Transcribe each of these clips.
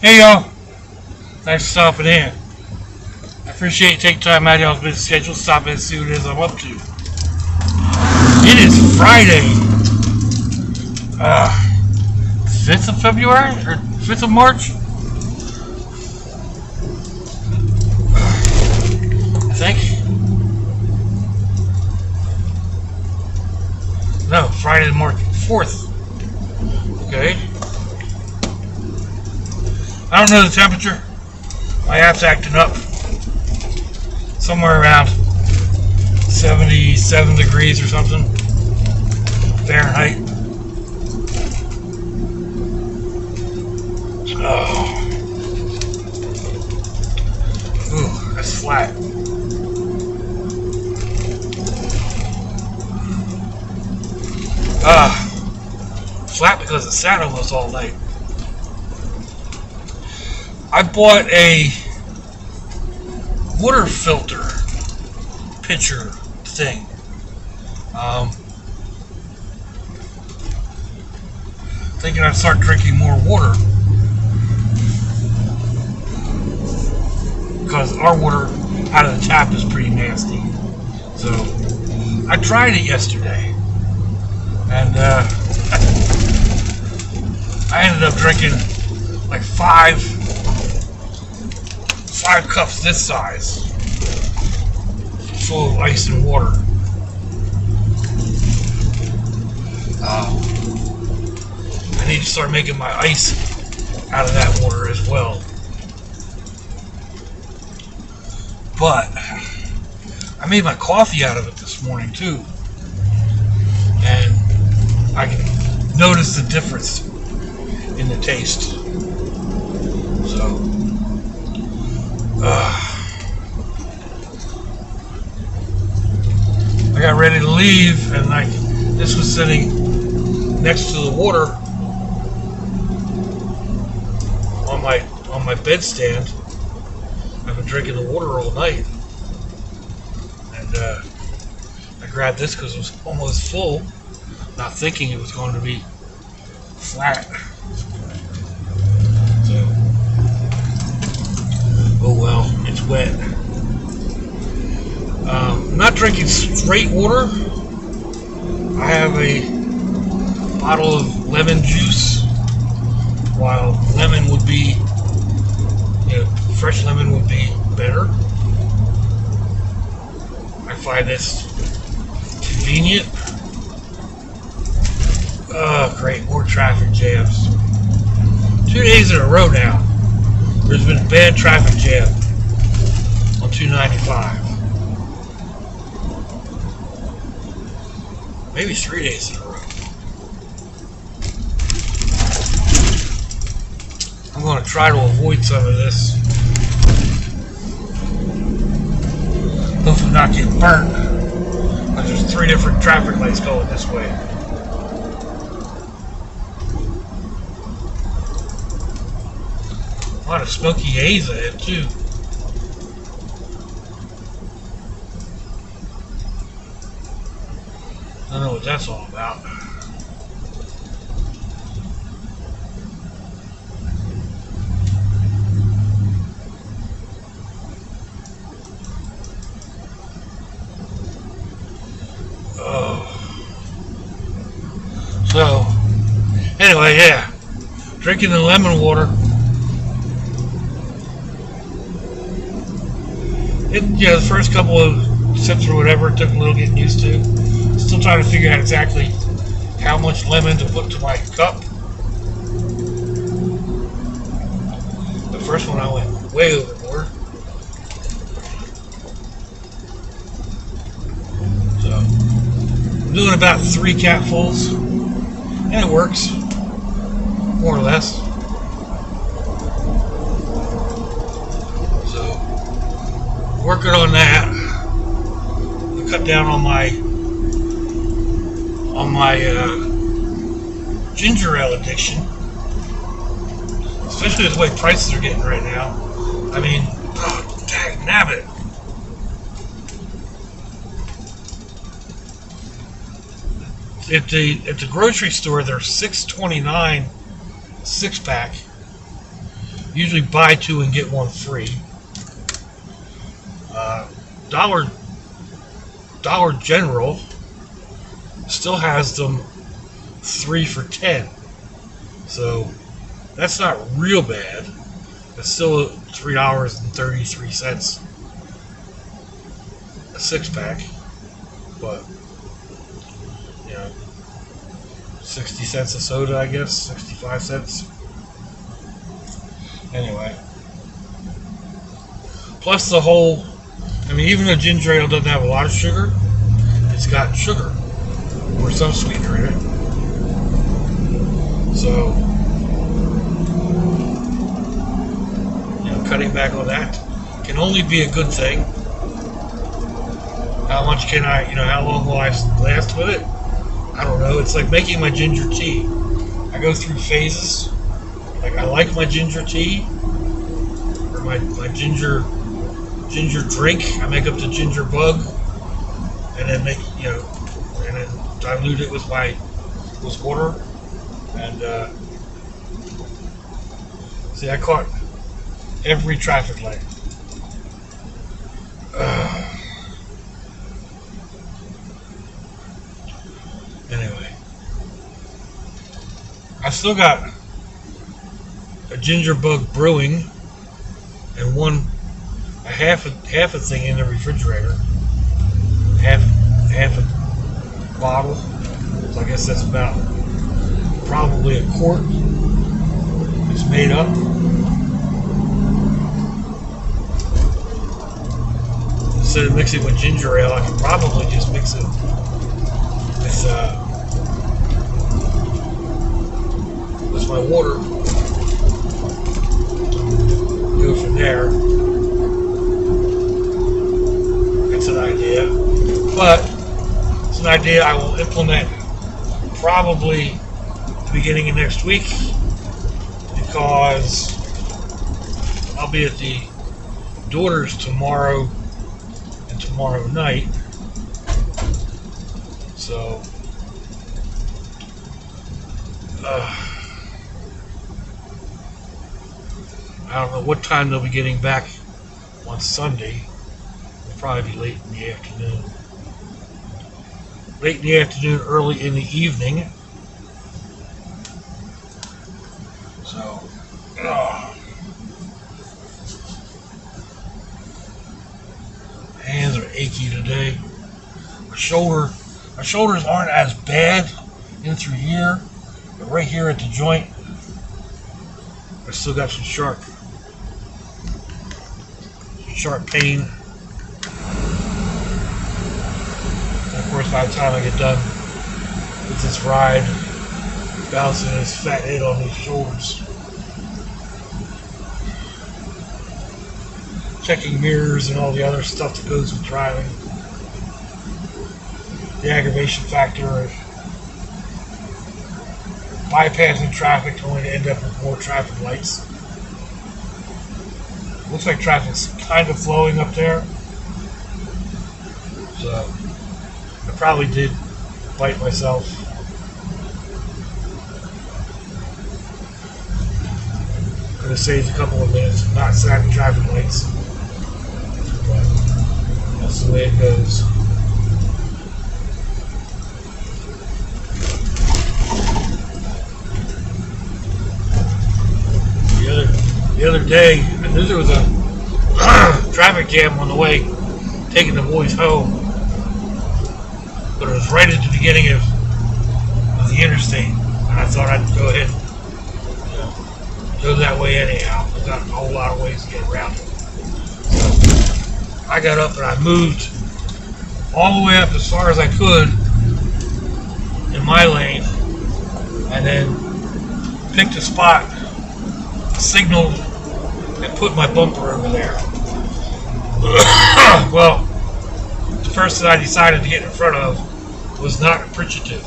Hey y'all, thanks for stopping in. I appreciate you taking time out of y'all's busy schedule, stop in and see what it is I'm up to. It is Friday, 5th of February, or 5th of March, I think. No, Friday, March 4th. Okay. I don't know the temperature. My app's acting up. Somewhere around 77 degrees or something. Fahrenheit. Oh. Ooh, that's flat. Flat because it sat almost all night. I bought a water filter pitcher thing. Thinking I'd start drinking more water. Because our water out of the tap is pretty nasty. So, I tried it yesterday. And, I ended up drinking like five cups this size full of ice and water. I need to start making my ice out of that water as well. But I made my coffee out of it this morning too, and I can notice the difference in the taste. So I got ready to leave, and this was sitting next to the water on my bedstand. I've been drinking the water all night, and I grabbed this because it was almost full, not thinking it was going to be flat. So, oh well, it's wet. I'm not drinking straight water. I have a bottle of lemon juice, while lemon would be, fresh lemon would be better. I find this convenient. Oh, great, more traffic jams. 2 days in a row now, there's been a bad traffic jam on 295. Maybe 3 days in a row. I'm going to try to avoid some of this. Hopefully not get burnt. There's 3 different traffic lights going this way. A lot of smoky haze ahead too. I don't know what that's all about. So, anyway, yeah. Drinking the lemon water. The first couple of sips or whatever, it took a little getting used to. Still trying to figure out exactly how much lemon to put to my cup. The first one I went way overboard. So, I'm doing about 3 capfuls, and it works, more or less. So, working on that. I cut down on my ginger ale addiction, especially with the way prices are getting right now. I mean, dang nabbit. At the grocery store, they're $6.29 6-pack, Usually buy two and get one free. Dollar General still has them 3 for $10. So that's not real bad. It's still $3.33 a 6-pack, but 60 cents a soda, I guess, 65 cents. Anyway, plus the whole, even though ginger ale doesn't have a lot of sugar, it's got sugar or some sweetener in it. So, cutting back on that can only be a good thing. How much can I, how long will I last with it? I don't know. It's like making my ginger tea. I go through phases. Like, I like my ginger tea, or my ginger drink. I make up the ginger bug, and then and then dilute it with water. And see, I caught every traffic light. Anyway, I still got a ginger bug brewing and a half a thing in the refrigerator, half a bottle. So I guess that's about probably a quart. It's made up. Instead of mixing with ginger ale, I could probably just mix it with my water. Go from there. That's an idea. But it's an idea I will implement probably the beginning of next week, because I'll be at the daughter's tomorrow and tomorrow night. So I don't know what time they'll be getting back on Sunday. It'll probably be late in the afternoon. Late in the afternoon, early in the evening. So, hands are achy today. My shoulders aren't as bad in through here, but right here at the joint, I still got some sharp pain. And of course, by the time I get done with this ride, bouncing this fat head on these shoulders, checking mirrors and all the other stuff that goes with driving, the aggravation factor of bypassing traffic only to end up with more traffic lights. Looks like traffic's kind of flowing up there. So I probably did bite myself. Could have saved a couple of minutes of not saving traffic lights. But that's the way it goes. The other day, I knew there was a traffic jam on the way taking the boys home, but it was right at the beginning of the interstate, and I thought I'd go ahead and go that way anyhow. There's not a whole lot of ways to get around it. So I got up and I moved all the way up as far as I could in my lane, and then picked a spot, signaled, and put my bumper over there. Well, the person I decided to get in front of was not appreciative.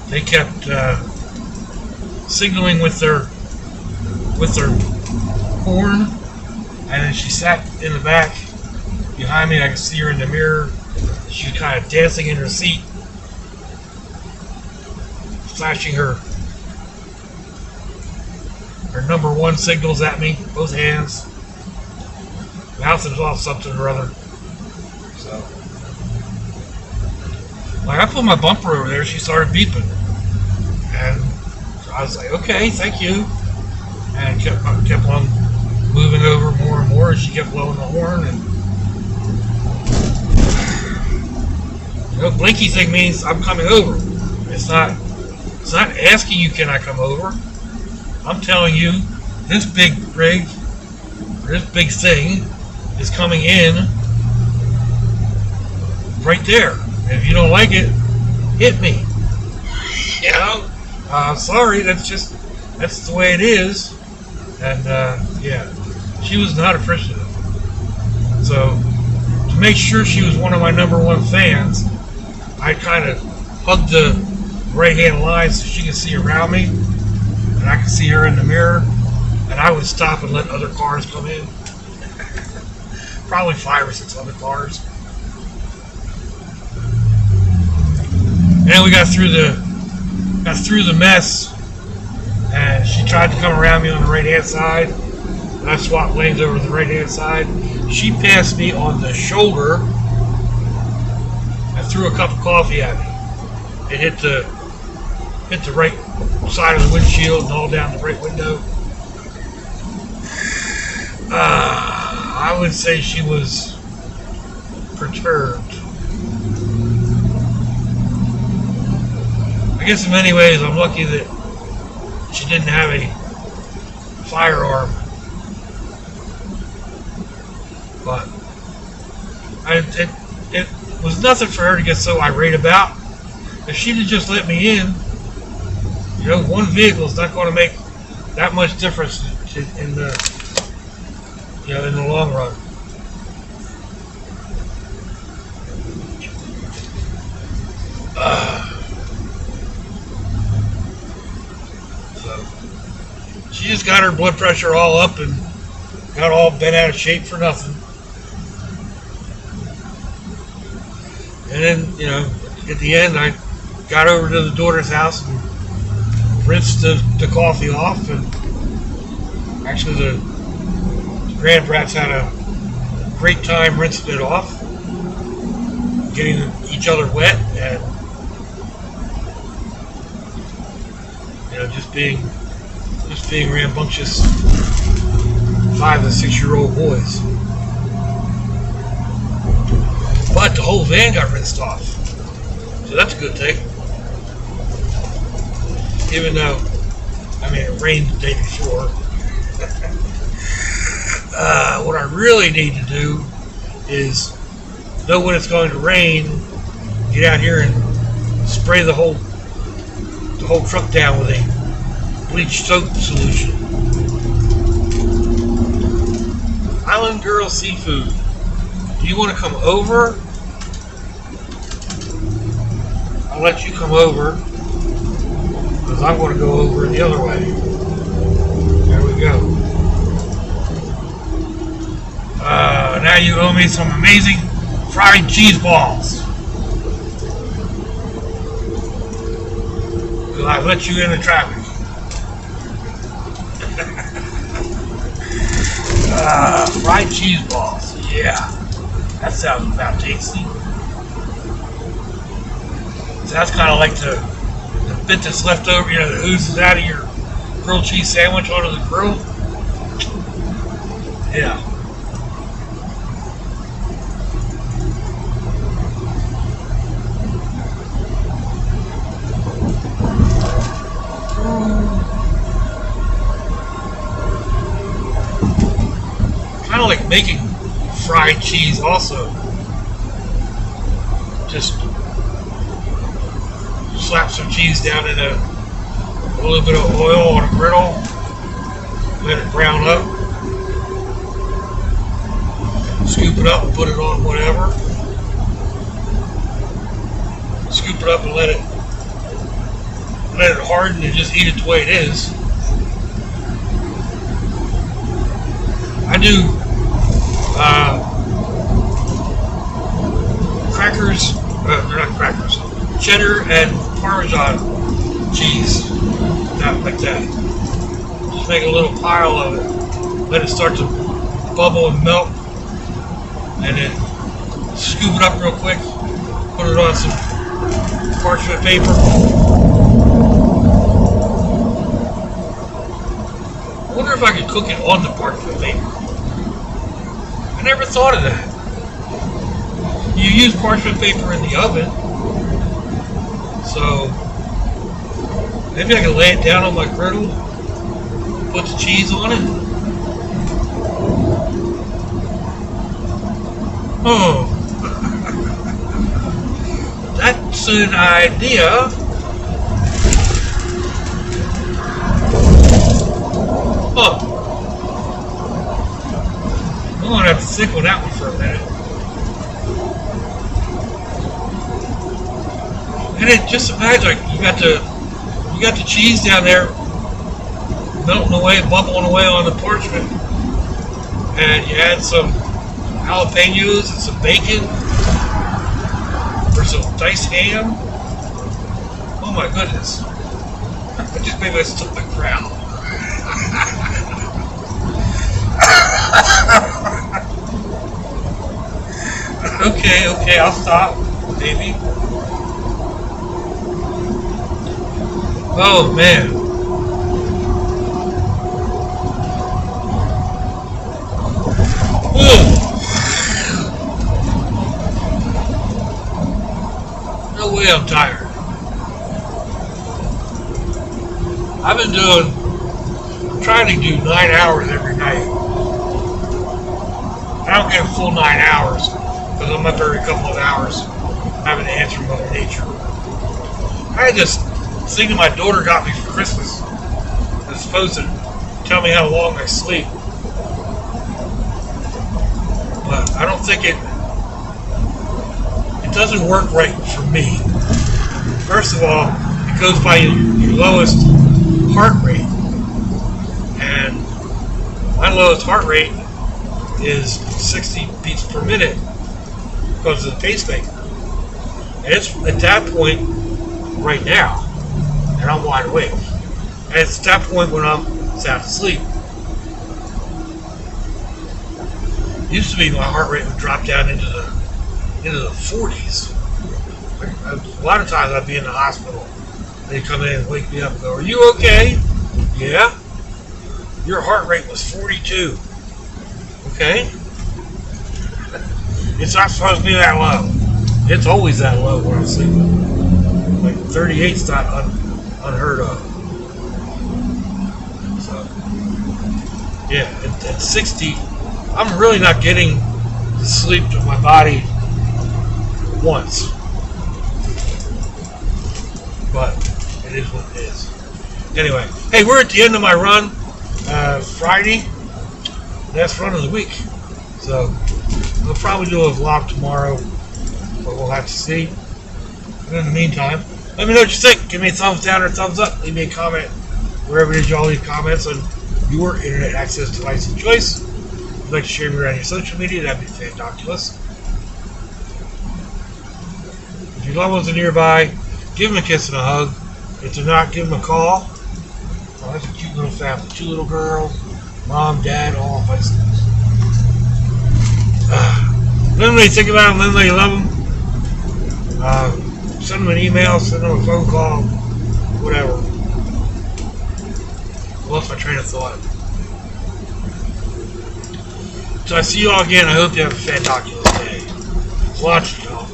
They kept signaling with their horn, and then she sat in the back behind me. I could see her in the mirror. She was kind of dancing in her seat, flashing her her number one signals at me, both hands, bouncing off something or other. So, like, I put my bumper over there, she started beeping, and I was like, okay, thank you, and kept on moving over more and more as she kept blowing the horn. And blinky thing means I'm coming over. It's not asking you, can I come over? I'm telling you, this big rig, or this big thing, is coming in right there. And if you don't like it, hit me. You know? Sorry, that's the way it is. And yeah, she was not appreciative. So to make sure she was one of my number one fans, I kind of hugged the right-hand line so she could see around me, and I could see her in the mirror, and I would stop and let other cars come in. Probably 5 or 6 other cars. And we got through the mess, and she tried to come around me on the right-hand side, and I swapped lanes over to the right-hand side. She passed me on the shoulder and threw a cup of coffee at me. It hit the right side of the windshield and all down the right window. I would say she was perturbed. I guess in many ways I'm lucky that she didn't have a firearm. But it was nothing for her to get so irate about. If she'd have just let me in, you know, one vehicle is not going to make that much difference in the long run. So she just got her blood pressure all up and got all bent out of shape for nothing. And then, you know, at the end, I got over to the daughter's house and rinsed the coffee off. And actually, the grandbrats had a great time rinsing it off, getting each other wet, and you know, just being rambunctious 5 and 6-year-old boys. But the whole van got rinsed off, so that's a good thing. Even though, I mean, it rained the day before. What I really need to do is know when it's going to rain, get out here and spray the whole truck down with a bleach soap solution. Island Girl Seafood. Do you want to come over? I'll let you come over, because I'm going to go over the other way. There we go. Now you owe me some amazing fried cheese balls. Because I let you in the traffic. Fried cheese balls. Yeah. That sounds about tasty. So that's kind of like the bit that's left over, you know, that oozes out of your grilled cheese sandwich onto the grill. Yeah. Kind of like making fried cheese also. Just slap some cheese down in a little bit of oil on a griddle, let it brown up, scoop it up and put it on whatever, scoop it up and let it harden and just eat it the way it is. I do crackers, they're not crackers, cheddar and Parmesan cheese, not like that. Just make a little pile of it. Let it start to bubble and melt. And then scoop it up real quick. Put it on some parchment paper. I wonder if I could cook it on the parchment paper. I never thought of that. You use parchment paper in the oven, so maybe I can lay it down on my griddle, put the cheese on it. Oh, that's an idea. Oh, I'm gonna have to think on that one for a minute. And it just imagine, like, you got the cheese down there melting away, bubbling away on the parchment, and you add some jalapenos and some bacon or some diced ham. Oh my goodness! I just made my stomach growl. Okay, I'll stop, maybe. Oh man. Ugh. No way I'm tired. I'm trying to do 9 hours every night. I don't get a full 9 hours because I'm up every couple of hours having to answer Mother Nature. I had this thing that my daughter got me for Christmas. It's supposed to tell me how long I sleep. But I don't think it doesn't work right for me. First of all, it goes by your lowest heart rate. And my lowest heart rate is 60 beats per minute because of the pacemaker. And it's at that point right now, and I'm wide awake. And it's at that point when I'm sound asleep. Used to be my heart rate would drop down into the 40s. A lot of times I'd be in the hospital. They'd come in and wake me up and go, "Are you okay?" "Yeah." "Your heart rate was 42. "Okay." It's not supposed to be that low. It's always that low when I'm sleeping. Like 38's not unheard of. So, yeah, at 60, I'm really not getting the sleep to my body once. But it is what it is. Anyway, hey, we're at the end of my run. Friday, last run of the week. So we'll probably do a vlog tomorrow, but we'll have to see. And in the meantime, let me know what you think. Give me a thumbs down or a thumbs up. Leave me a comment wherever it is y'all leave comments on your internet access device of choice. If you'd like to share me around your social media, that'd be fantabulous. If your loved ones are nearby, give them a kiss and a hug. If they're not, give them a call. Oh, that's a cute little family. 2 little girls, mom, dad, all in places. Let them know you think about them. Let them know you love them. Send them an email, send them a phone call, whatever. Lost my train of thought. So I see you all again. I hope you have a fantabulous day. Watch y'all.